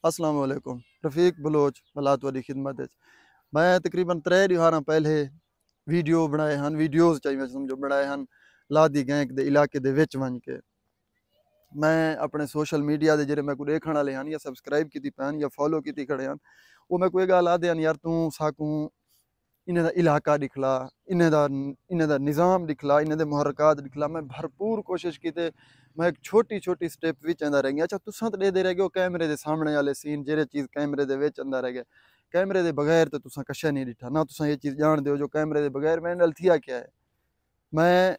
अस्सलाम वालेकुम। रफ़ीक बलोच बलात वाली खिदमत है। मैं तकरीबन 3 दिहाड़ा पहले वीडियो बनाए हैं, वीडियोज़ चाहिए समझो बनाए हैं लादी गैंग दे इलाके दे विच वंज के। मैं अपने सोशल मीडिया दे जेरे मैं को देखण वाले हैं या सब्सक्राइब कीती पैन या फॉलो कीती खड़े हैं, वो मैं कोई गल आदे यार तू साकू इन्हें दा इलाका दिखला, इन्हें दा निज़ाम दिखला, इन्हें दे मुहर्रकात दिखला। मैं भरपूर कोशिश की ते मैं एक छोटी छोटी स्टेप विच अंदा रह गया। अच्छा तुसां तो दे रह गए कैमरे दे सामने वाले सीन जेरे चीज़ कैमरे दे विच अंदा रह गए। कैमरे दे बगैर तो तुसां कशा नहीं दिठा ना, तुसां ये चीज़ जान दो जो कैमरे दे बगैर मेरे नाल थिया क्या है। मैं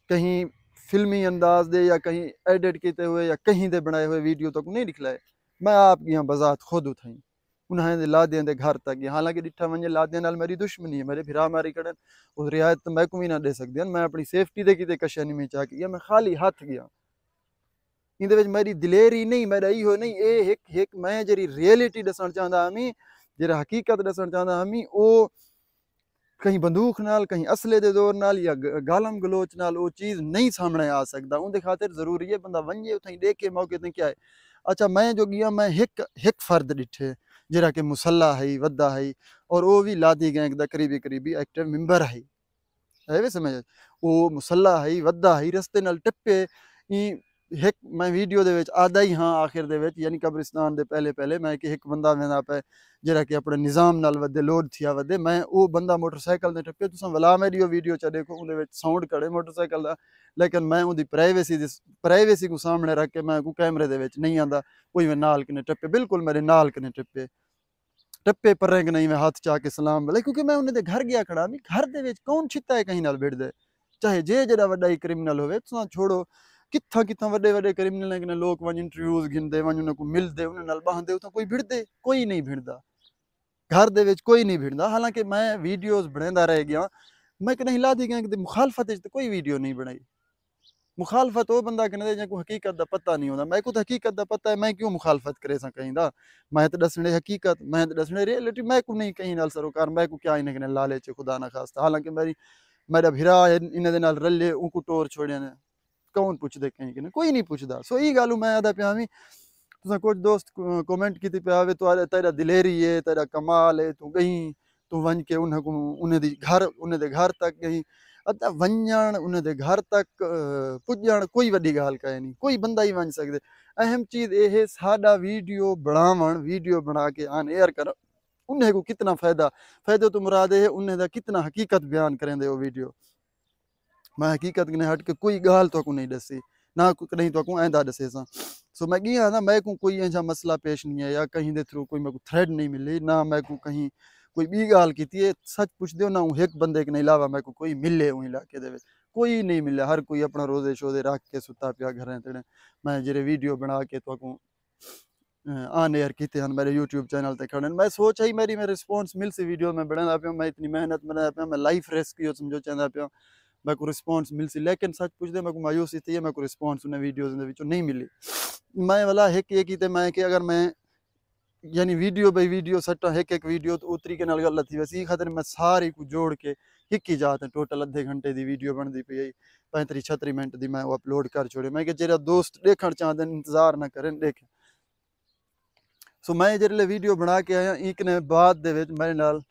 कहीं फिल्मी अंदाज दे या कहीं एडिट किए हुए या कहीं दे बनाए हुए वीडियो तक नहीं दिखलाए। मैं आप यहाँ बजात खुद उठाई उन्हें लादियां दे घर तक गया। हालांकि डिठा वंजे लादियां नाल मेरी दुश्मनी है, मेरे फिरा मारी कड़न उस रियायत तो मैं को भी ना दे सकती। मैं अपनी सेफ्टी दे किते कशा नहीं में चाह के गया, मैं खाली हाथ गया। इंदे विच मेरी दिलेरी नहीं, मेरा इहो नहीं, ए एक मैं जेरी रियलिटी दसण चाहता हमी, जेरा हकीकत दसण चाहता हमी, ओ कहीं बंदूक नाल कहीं असले दे जोर नाल या गालम गलोच नाल वो चीज़ नहीं सामने आ सकता। उनके खातिर जरूरी है बंदा वंजे उथई देखे मौके ते क्या है। अच्छा मैं जो गया मैं हिक फर्द डिठे जरा के मुसल्ला है वद्दा है और वो भी लादी गैंग दा करीबी करीबी एक्टिव मेंबर है वे समझ। वो मुसल्ला है वद्दा है रस्ते नाल टप्पे ई हिक मैं वीडियो दे विच आदा ही हाँ आखिर दे विच यानी कब्रिस्तान दे पहले पहले मैं कि हिक बंदा वेंदा पे जरा कि अपने निज़ाम नाल वधे लोड थिया वधे। मैं वो बंदा मोटरसाइकिल ते टप्पे तुसां वला मेरी वीडियो च देखो उहदे विच साउंड कड़े मोटरसाइकिल दा, लेकिन मैं उहदी प्राइवेसी को सामने रख के मैं को कैमरे दे विच नहीं आंदा। कोई मैं नाल कने टप्पे बिल्कुल मेरे नाल कने टप्पे टप्पे पर रंग नहीं मैं हाथ चा के सलाम बोले क्योंकि मैं उन्हें दे घर गया खड़ा मैं घर दे विच कौन छिता है कहीं नाल भिड़दे चाहे जे जड़ा वड्डा ही क्रिमिनल होवे तुसां छोड़ो कित्था कित्था वड्डे वड्डे क्रिमिनल ने लोग वन इंटरव्यूज घिंदे वन उन्हें को मिलदे उन्हें नाल बहंदे उतां कोई भिड़दे कोई नहीं भिड़दा। घर दे विच कोई नहीं भिड़दा। हालांकि मैं वीडियोज बनांदा रह गया, मैं कहीं ला दी गया कि मुखालफत कोई वीडियो नहीं बनाई। मुखालफत वो बंदा कने जो हकीकत का पता नहीं होता। मैं को तो हकीकत का पता है, मैं क्यों मुखालफत करे सा कहीं दा। मैं तो दसने हकीकत मैं तो दसने रियलिटी मैं को नहीं कहीं नाल सरोकार मैं को क्या इन्हें कने लालच खुदा ना खास्ता। हालांकि मेरा भिरा इन्हें दे नाल रले उनको टोर छोड़े ने कौन पुछदे कहीं कने कोई नहीं पुछदा। सो ई गल मैं आदा पिया तुसा कुछ दोस्त कमेंट की पे आवे तो तेरा दिलेरी है तेरा कमाल है तू गई तू वन के उन्हें को उन्हें दे घर तक गई। अदा वंजण उन्हें दे घर तक पुजण कोई वड्डी गाल कहे नहीं, कोई बंदा ही वन सकदे। अहम चीज़ ये है साडा वीडियो बनावण वीडियो बना के ऑन एयर कर उन्हें को कितना फायदा फायदे तो मुराद है उन्हें दा कितना हकीकत बयान करेंदे वो वीडियो। मैं हकीकत ने हट के कोई गाल तो को नहीं दसी ना कहीं तो को ऐंदा दसे सा। सो मैं गया ना मैं को कोई ऐसा मसला पेश नहीं है या कहीं दे थ्रू कोई मैं को थ्रेड नहीं मिली ना मैं को कहीं कोई बी गाल की थी। सच पूछ दो ना एक बंदे के नहीं अलावा मैं को कोई मिले उन इलाके दे कोई नहीं मिले। हर कोई अपना रोजे शोजे रख के सुता पिया घर तेने मैं जेरे वीडियो बना के तो को ऑन एयर किते हैं मेरे यूट्यूब चैनल ते खड़े। मैं सोच ही मेरी मैं रिस्पॉन्स मिल सी वीडियो में बना पिया मैं इतनी मेहनत बना पिया मैं लाइफ रेस्क्यू समझो चाहता पिया मैं को रिस्पॉन्स मिल सी। लेकिन सच पूछ दे मैं को मायूसी थी मैं को रिस्पॉन्स उन्हें वीडियोज नहीं मिली। मैं वाला है कि मैं कि अगर मैं यानी वीडियो बाई वीडियो सट्टा एक वीडियो तो उतरी के नाल गल थी वैसे खातिर मैं सारी को जोड़ के हिक ही जात है टोटल अद्धे घंटे की वीडियो बनती पई 35-36 मिनट की मैं वो अपलोड कर छोड़े। मैं कि जेरा दोस्त देखना चाहते इंतजार ना करें देखें। सो मैं जिसले वीडियो बना के आया एक ने बाद दे विच मेरे नाल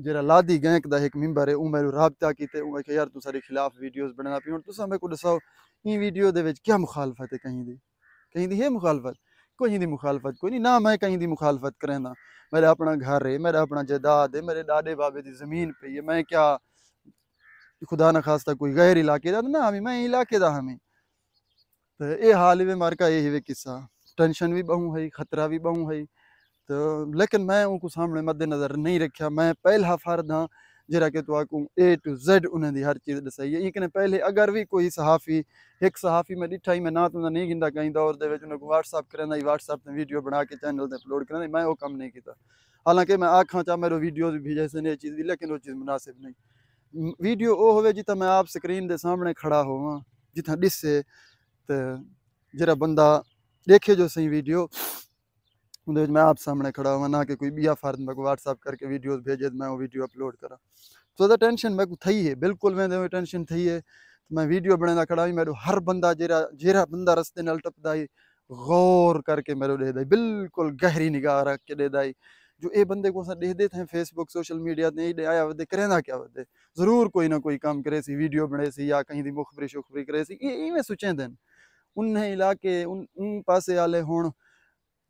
जेरा लादी गैंग दा एक मेंबर है वो मेरे राबता कीते वो कि यार तू सारे खिलाफ वीडियोस बनाना पी हुण तुसां मेरे को दसाओ ई वीडियो दे विच क्या मुखालफत है कहीं दी है मुखालफत कोई दी मुखालफत कोई नहीं ना मैं कहीं दी मुखालफत करें ना। मेरा अपना घर है मेरा अपना जायदाद है मेरे दादे बाबे की जमीन पे है। मैं क्या खुदा न खास्ता कोई गैर इलाके दा ना हमें मैं इलाके दा हमें तो ये हाल में मार का ये किस्सा टेंशन भी बहु है खतरा भी बहु है। तो लेकिन मैं उनको सामने मद्देनजर नहीं रखा। मैं पहला फर्द हाँ जरा कि तो आकू A to Z उन्हें दी हर चीज़ दसाई है। इकने पहले अगर भी कोई सहाफ़ी एक सहाफ़ी में डिठा ही मैं ना तो नहीं गिंदा कहीं दौर दे विच उन्हें व्हाट्सअप करें व्हाट्सअप में वीडियो बना के चैनल ते अपलोड करें मैं वो काम नहीं किया। हालांकि मैं आखा चाह मेरे वीडियोज भी जैसे ने चीज़ भी लेकिन वो चीज़ मुनासिब नहीं। वीडियो वो होवे जितना मैं आप स्क्रीन के सामने खड़ा होवां जितना दिसे तो जरा बंदा देखे जो सही वीडियो मैं आप सामने खड़ा हुआ ना कि कोई बिया फर्द मेरे को व्हाट्सअप करके वीडियोस भेजे तो मैं वो वीडियो अपलोड करा। तो टेंशन मेरे को थी है बिल्कुल मैं टेंशन थी है। तो मैं वीडियो बना खड़ा हुई मेरे हर बंदा जेरा जेरा बंदा रस्ते नाल टपदा है गौर करके मेरे दे दाई, बिल्कुल गहरी निगाह रख के दे दाई। जो ये बंदे को असां ॾेदे थे फेसबुक सोशल मीडिया ते ॾे आया वदे करेंदा क्या वदे, ज़रूर कोई ना कोई काम करे सी, वीडियो बने सी या कहीं दी मुखबरी शुखबरी करे सी, इवें सोचेंदे न। उन्हें इलाके उन पासे आले हुण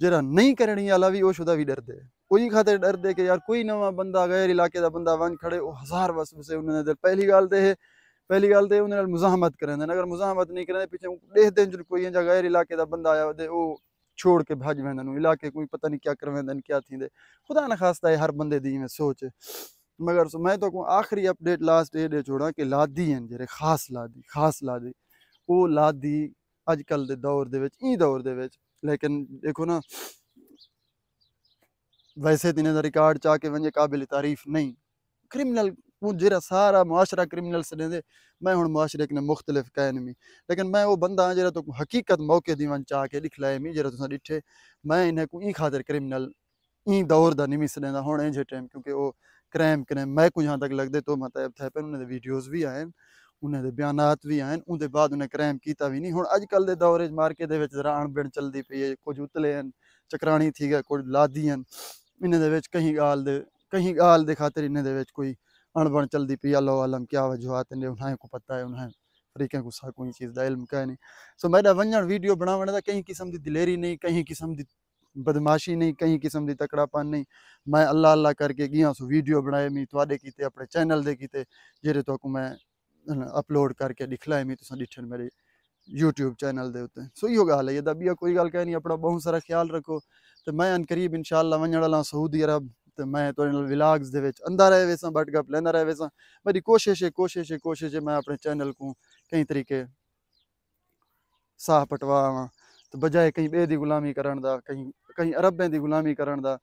जेड़ा नहीं करनी आला भी ओश भी डरदे, कोई खातिर डरदे कि यार कोई नवा बंदा गैर इलाके दा बंदा वन खड़े वो हज़ार वसवसे उन्हें दे। पहली गल ते उन्हें मुज़ाहमत करेंदे, अगर मुज़ाहमत नहीं करेंदे पिछे देखदे जो कोई इंजा गैर इलाके दा बंदा आया वदे वो छोड़ के भज वेंदन इलाके, कोई पता नहीं क्या कर वेंदन क्या थींदे। खुदा न खास्ता है हर बंदे दी में सोच है। मगर मैं तो आखिरी अपडेट लास्ट ये दे छोड़ा कि लादी हैं जेरे खास लादी वो लादी अजकल दे दौर दे विच ई दौर दे विच, लेकिन देखो ना वैसे तो इन्हें रिकॉर्ड चाह के वंजे काबिल तारीफ नहीं। क्रिमिनल वो जेरा सारा मुआशरा क्रिमिनल से दे, मैं हुण मुआशरे ने मुख्तलिफ कहन मी, लेकिन मैं वो बंदा हाँ जेरा तो हकीकत मौके दीवन चाह के दिखलाए मी जेरा तुसां डिठे। मैं इन्हें को ई खातिर क्रिमिनल ई दौर दा नहीं मिस देंदा हुण इंजे टाइम, क्योंकि वो क्रैम मैं कुछ जहाँ तक लगदे तो मतलब थे पे उन्हें वीडियोज़ भी आए, उन्हें दे बयानात भी आए, उनके बाद उन्हें क्रैम कीता भी नहीं। हुण अजकल दे दौर मार्के दे विच जरा अणबण चलदी पई है, कुछ उतले हैं चकरानी थी गए, कुछ लादी हैं इन्हें दे विच कहीं गाल दे खातिर इन्हें दे विच कोई अणबण चलदी पई, अल्लाह आलम क्या वजूहात ने उन्हें को पता है, उन्हें तरीके को सा कोई चीज़ दा इल्म का नहीं। सो मेरा वंजण वीडियो बनावण दा कहीं किस्म दी दिलेरी नहीं, कहीं किस्म दी बदमाशी नहीं, कहीं किस्म दी तकड़ापन नहीं। मैं अल्लाह अल्लाह करके गिया सो वीडियो बनाए मी तुहाडे कीते अपने चैनल दे कीते जेरे तो को मैं अपलोड करके दिखलाए मी तुसां डिठन मेरे यूट्यूब चैनल दे उत्ते। सो इहो गाल है ये दबिया कोई गल कह नहीं, अपना बहुत सारा ख्याल रखो। तो मैं अनकरीब इंशाअल्लाह वंजण वाला सऊदी अरब, तो मैं तो व्लॉग्स दे विच अंदा रह वेसां, बट गप लेंदा रह वेसां। मेरी कोशिश है मैं अपने चैनल को कई तरीके साह पटवावां, तो बजाय कहीं बे दी गुलामी करन दा, कहीं कहीं अरबें दी गुलामी करन दा,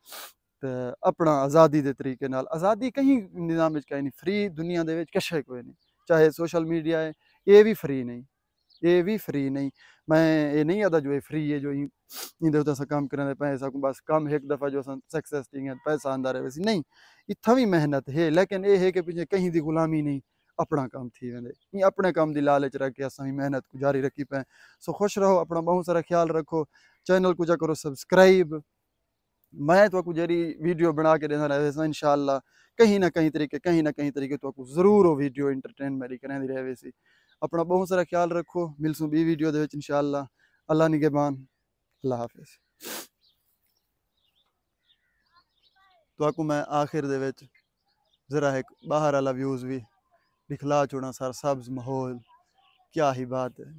ते अपना आज़ादी दे तरीके नाल, आज़ादी कहीं निज़ाम विच कहीं नहीं, फ्री दुनिया दे विच किश है कोई नहीं, चाहे सोशल मीडिया है ये भी फ्री नहीं, ये भी फ्री नहीं। मैं ये नहीं आता जो ये फ्री है जो इंदे उते असां कम करें पैसा को बस कम एक दफ़ा जो असां सक्सेस थी पैसा आंदा रहे वैसी नहीं, इत्थां भी मेहनत है, लेकिन ये है कि पिछे कहीं दी गुलामी नहीं, अपना काम थी वेंदे, ये अपने काम दी लालच रख के असां भी मेहनत को जारी रखी पे। सो खुश रहो, अपना बहुत सारा ख्याल रखो, चैनल को जा करो सब्सक्राइब। मैं तो जरी वीडियो बना के देना रहे इंशाअल्लाह, कहीं ना कहीं तरीके तो जरूर वो वीडियो इंटरटेन मेरी करें रहे वैसी। अपना बहुत सारा ख्याल रखो, मिलसूँ बी वीडियो दे विच इंशाअल्लाह। अल्लाह निगहबान, अल्लाह हाफिज़। तो आपको मैं आखिर दे विच जरा एक बाहर वाला व्यूज़ भी दिखला छोड़ा, सारा सब्ज़ माहौल, क्या ही बात है।